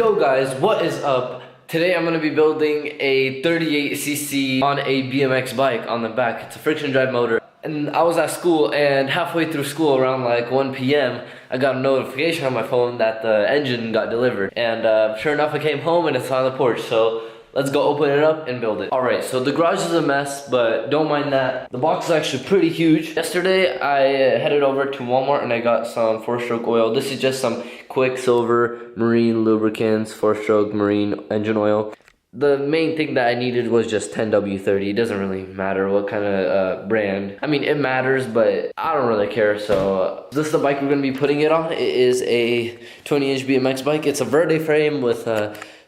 Yo guys, what is up? Today I'm going to be building a 38cc on a BMX bike on the back. It's a friction drive motor. And I was at school, and halfway through school around like 1 p.m. I got a notification on my phone that the engine got delivered. And sure enough, I came home and it's on the porch. So let's go open it up and build it. Alright, so the garage is a mess, but don't mind that. The box is actually pretty huge. Yesterday, I headed over to Walmart and I got some 4-stroke oil. This is just some Quicksilver marine lubricants, 4-stroke marine engine oil. The main thing that I needed was just 10W30. It doesn't really matter what kind of brand. I mean, it matters, but I don't really care. So this is the bike we're going to be putting it on. It is a 20-inch BMX bike. It's a Verde frame with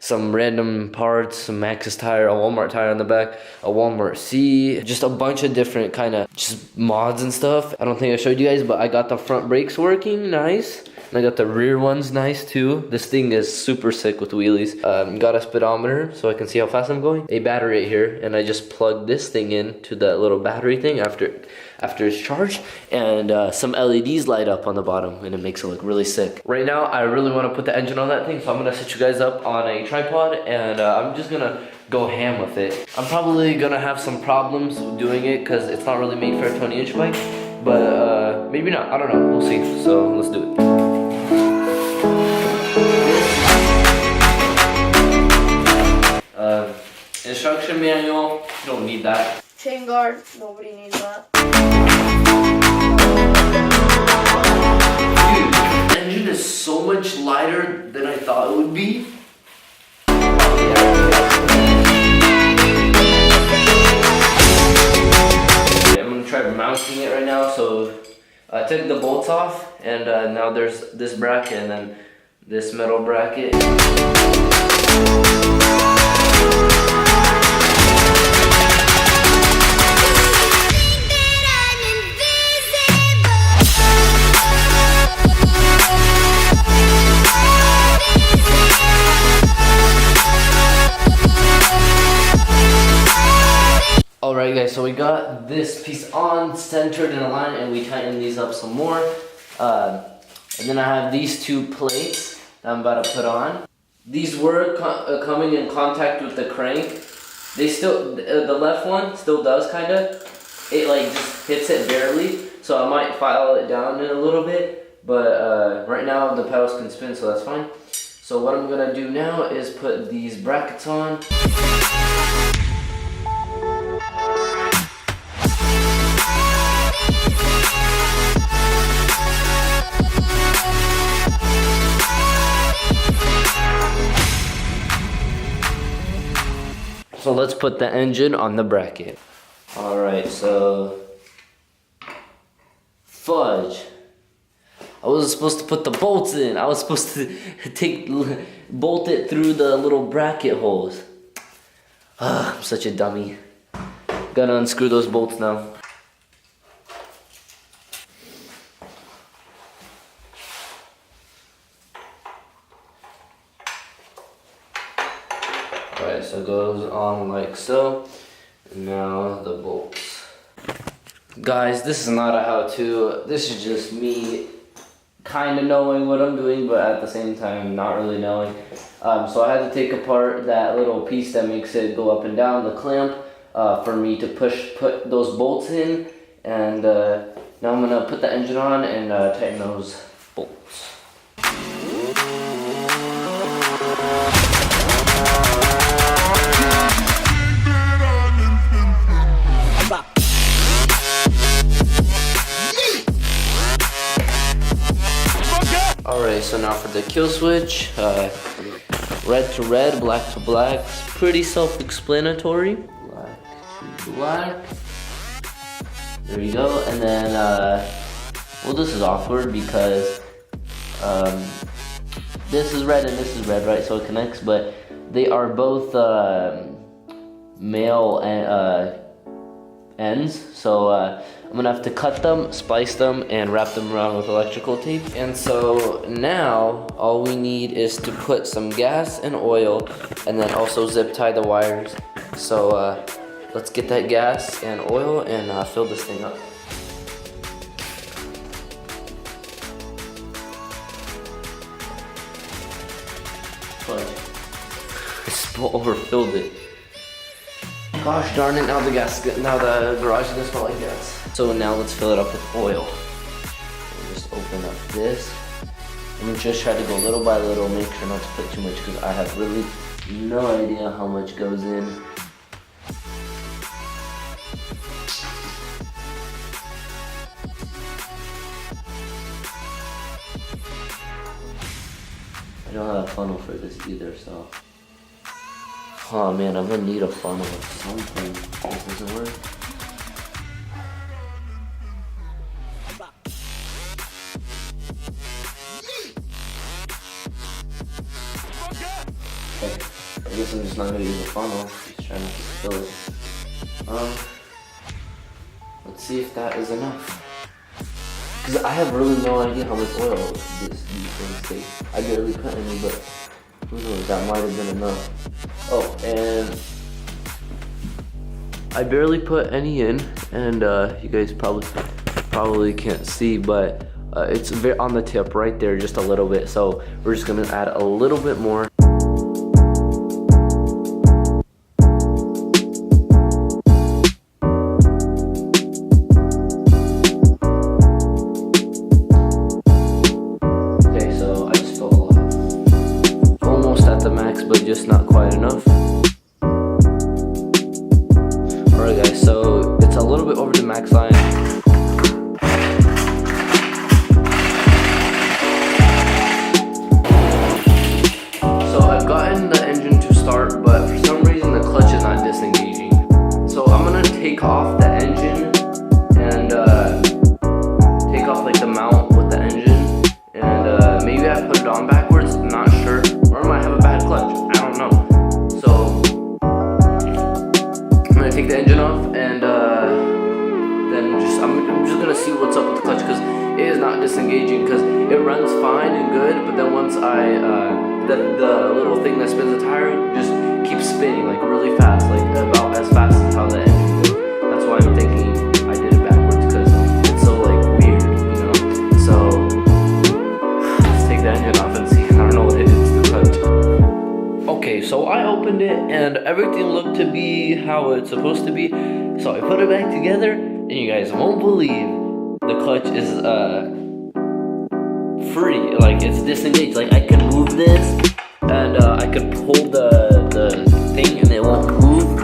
some random parts, some Maxxis tire, a Walmart tire on the back, a Walmart C, just a bunch of different kind of just mods and stuff. I don't think I showed you guys, but I got the front brakes working nice. And I got the rear ones nice too. This thing is super sick with wheelies. Got a speedometer so I can see how fast I'm going. A battery right here, and I just plugged this thing in to that little battery thing after it's charged. And some LEDs light up on the bottom, and it makes it look really sick. Right now, I really want to put the engine on that thing, so I'm gonna set you guys up on a tripod, and I'm just gonna go ham with it. I'm probably gonna have some problems doing it because it's not really made for a 20-inch bike, but maybe not. I don't know. We'll see. So let's do it. Instruction manual, you don't need that. Chain guard, nobody needs that. Dude, the engine is so much lighter than I thought it would be. I'm gonna try mounting it right now. So I took the bolts off, and now there's this bracket and then this metal bracket. Alright guys, so we got this piece on, centered and aligned, and we tightened these up some more. And then I have these two plates that I'm about to put on. These were coming in contact with the crank. They still, the left one still does kind of. It like just hits it barely, so I might file it down in a little bit. But right now the pedals can spin, so that's fine. So what I'm gonna do now is put these brackets on. So let's put the engine on the bracket. Alright, so fudge. I wasn't supposed to put the bolts in. I was supposed to bolt it through the little bracket holes. I'm such a dummy. Gotta unscrew those bolts now. Alright, so it goes on like so. And now the bolts. Guys, this is not a how-to. This is just me kind of knowing what I'm doing, but at the same time not really knowing. So I had to take apart that little piece that makes it go up and down, the clamp, for me to put those bolts in. And now I'm gonna put the engine on and tighten those bolts. Alright, so now for the kill switch, red to red, black to black, it's pretty self-explanatory. Black to black, there you go, and then, well, this is awkward because this is red and this is red, right, so it connects, but they are both male ends, so I'm gonna have to cut them, splice them, and wrap them around with electrical tape. And so now all we need is to put some gas and oil, and then also zip tie the wires. So let's get that gas and oil and fill this thing up. clutch. I overfilled it. Gosh darn it! Now the garage is gonna smell like gas. So now let's fill it up with oil. We'll just open up this. I'm gonna just try to go little by little, make sure not to put too much because I have really no idea how much goes in. I don't have a funnel for this either, so. Oh man, I'm gonna need a funnel or something. This doesn't work. Okay. I guess I'm just not gonna use a funnel. Just trying not to spill it. Let's see if that is enough. Because I have really no idea how much oil these things take. I barely put any, but who knows, that might have been enough. Oh, and I barely put any in, and you guys probably can't see, but it's on the tip right there, just a little bit. So we're just gonna add a little bit more. But just not quite enough. Alright guys, so it's a little bit over the max line. So I've gotten the engine to start, but for some reason the clutch is not disengaging. So I'm gonna take off the engine and take off like the mount with the engine, and maybe I put it on backwards, I'm not sure. Or I might have a bad clutch, I don't know. So I'm gonna take the engine off and then I'm just gonna see what's up with the clutch, because it is not disengaging, because it runs fine and good, but then once I the little thing that spins the tire just keeps spinning like really fast, like about as fast as how the engine goes. That's why I'm thinking I did it backwards, because it's so like weird, you know. So let's take the engine off and see. I don't know what it is. Okay, so I opened it and everything looked to be how it's supposed to be. So I put it back together and you guys won't believe the clutch is free. Like it's disengaged. Like I can move this and I could pull the thing and it won't move.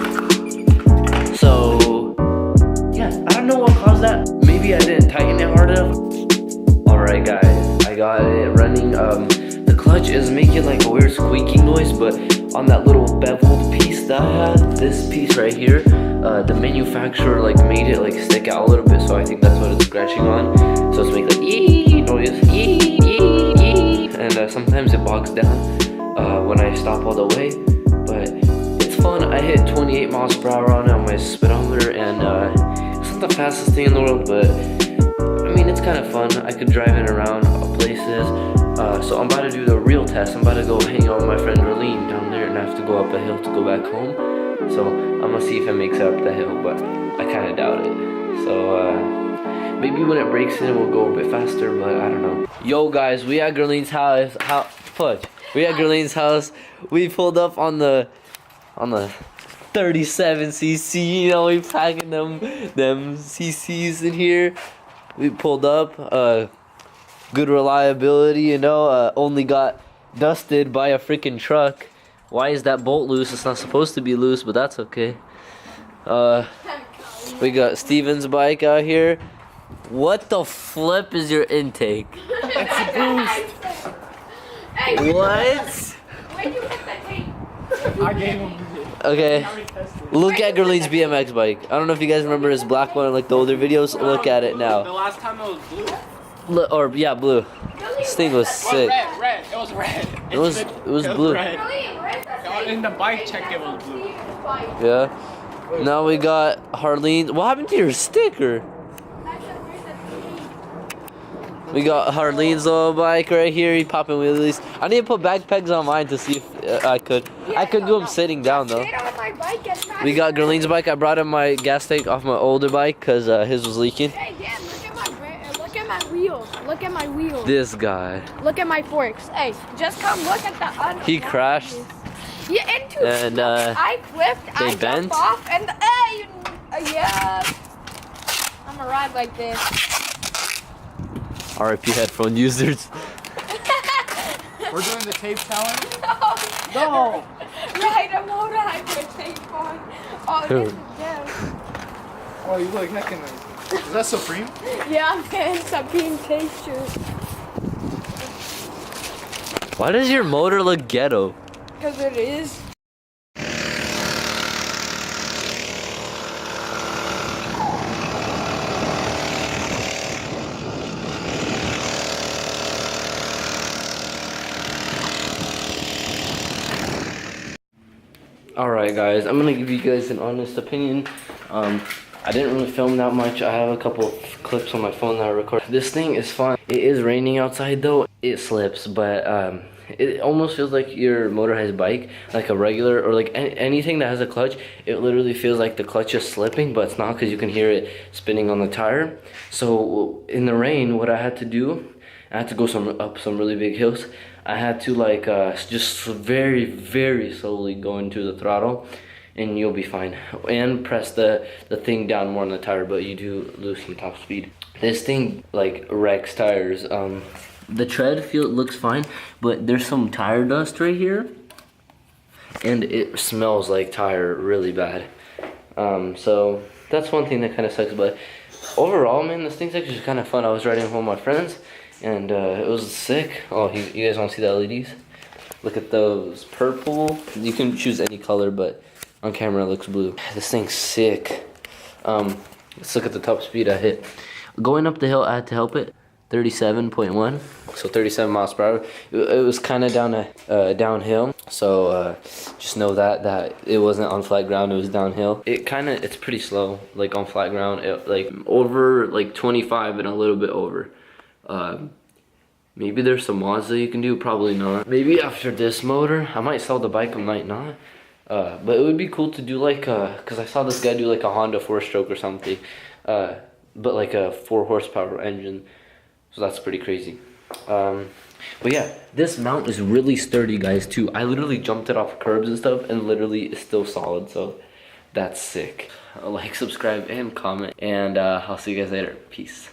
So yeah, I don't know what caused that. Maybe I didn't tighten it hard enough. Alright guys, I got it running. The clutch is making like a weird squeaking noise, but on that little beveled piece that I had, this piece right here, the manufacturer like made it like stick out a little bit, so I think that's what it's scratching on. So it's making like ee noise, ee ee ee, and sometimes it bogs down when I stop all the way. But it's fun. I hit 28 miles per hour on it on my speedometer, and it's not the fastest thing in the world, but I mean it's kind of fun. I could drive it around places. So I'm about to do the real test. I'm about to go hang out with my friend Arlene down there, and I have to go up a hill to go back home. So I'm gonna see if it makes it up the hill, but I kind of doubt it. So maybe when it breaks in, it will go a bit faster, but I don't know. Yo guys, we at Gerlene's house. We at Gerlene's house. We pulled up on the 37cc. You know, we packing them CCs in here. We pulled up. Good reliability, you know. Only got dusted by a freaking truck. Why is that bolt loose? It's not supposed to be loose, but that's okay. We got Steven's bike out here. What the flip is your intake? It's a boost. What? Where'd you get that tape? I gave him. Okay. Look at Gerlene's BMX bike. I don't know if you guys remember his black one in like the older videos. Look at it now. The last time it was blue. Yeah, blue. This thing was sick. Red. It was red. It was blue. Red. In the bike check, it was blue. Yeah. Now we got Harleen. What happened to your sticker? We got Harleen's little bike right here. He popping wheelies. I need to put back pegs on mine to see if I could. I could do them sitting down though. We got Gerlene's bike. I brought him my gas tank off my older bike because his was leaking. Hey, Dad, look at my wheels. Look look at my wheels. This guy. Look at my forks. Hey, just come look at the He crashed. Yeah, into And I flipped, they I bent? jumped off, and hey, yeah. I'm gonna ride like this. RIP headphone users. We're doing the tape challenge. No. Ride a motor with tape on. Oh, this is dead. Oh, you look heckin' nice. Is that Supreme? Yeah, man, it's a bean texture. Why does your motor look ghetto? Because it is. Alright guys, I'm gonna give you guys an honest opinion. I didn't really film that much. I have a couple of clips on my phone that I recorded. This thing is fun. It is raining outside though. It slips, but it almost feels like your motorized bike, like a regular or like anything that has a clutch. It literally feels like the clutch is slipping, but it's not because you can hear it spinning on the tire. So in the rain, what I had to do, I had to go up some really big hills. I had to like just very slowly go into the throttle, and you'll be fine. And press the thing down more on the tire, but you do lose some top speed. This thing like wrecks tires. The tread looks fine, but there's some tire dust right here, and it smells like tire really bad. So that's one thing that kind of sucks. But overall, man, this thing's actually kind of fun. I was riding home with my friends, and it was sick. Oh, you guys want to see the LEDs? Look at those purple. You can choose any color, but on camera it looks blue. This thing's sick. Let's look at the top speed I hit. Going up the hill, I had to help it. 37.1, so 37 miles per hour. It was kind of downhill, so just know that it wasn't on flat ground, it was downhill. It's pretty slow, like on flat ground, like over like 25 and a little bit over. Maybe there's some mods that you can do, probably not. Maybe after this motor, I might sell the bike, I might not. But it would be cool to do like, cause I saw this guy do like a Honda 4-stroke or something, but like a 4 horsepower engine. So that's pretty crazy. But yeah, this mount is really sturdy, guys, too. I literally jumped it off curbs and stuff, and literally it's still solid, so that's sick. Like, subscribe, and comment, and I'll see you guys later. Peace.